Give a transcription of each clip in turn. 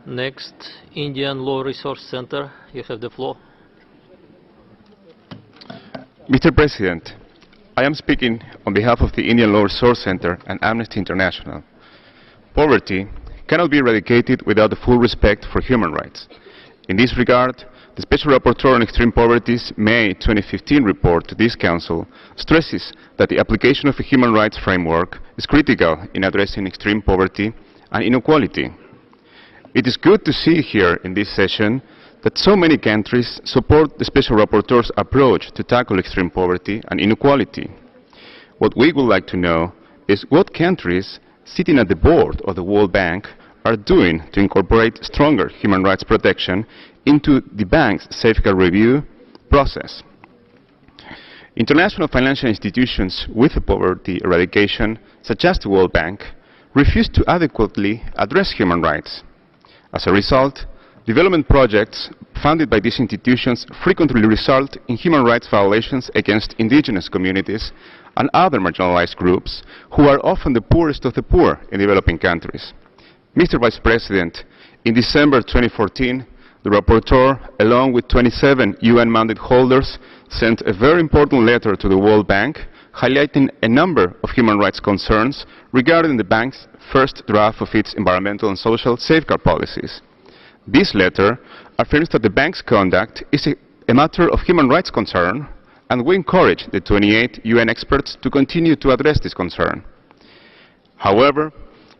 Next, Indian Law Resource Center. You have the floor. Mr. President, I am speaking on behalf of the Indian Law Resource Center and Amnesty International. Poverty cannot be eradicated without the full respect for human rights. In this regard, the Special Rapporteur on Extreme Poverty's May 2015 report to this Council stresses that the application of a human rights framework is critical in addressing extreme poverty and inequality. It is good to see here in this session that so many countries support the Special Rapporteur's approach to tackle extreme poverty and inequality. What we would like to know is what countries sitting at the board of the World Bank are doing to incorporate stronger human rights protection into the bank's safeguard review process. International financial institutions with poverty eradication, such as the World Bank, refuse to adequately address human rights. As a result, development projects funded by these institutions frequently result in human rights violations against indigenous communities and other marginalized groups who are often the poorest of the poor in developing countries. Mr. Vice President, in December 2014, the Rapporteur, along with 27 UN mandate holders, sent a very important letter to the World Bank highlighting a number of human rights concerns regarding the bank's first draft of its environmental and social safeguard policies. This letter affirms that the bank's conduct is a matter of human rights concern, and we encourage the 28 UN experts to continue to address this concern. However,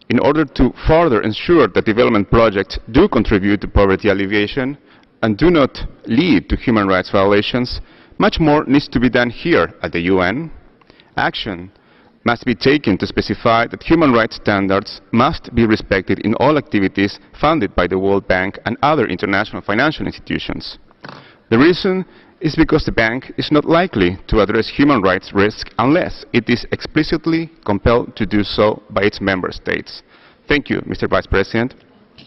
in order to further ensure that development projects do contribute to poverty alleviation and do not lead to human rights violations, much more needs to be done here at the UN. Action must be taken to specify that human rights standards must be respected in all activities funded by the World Bank and other international financial institutions. The reason is because the bank is not likely to address human rights risks unless it is explicitly compelled to do so by its member states. Thank you, Mr. Vice President.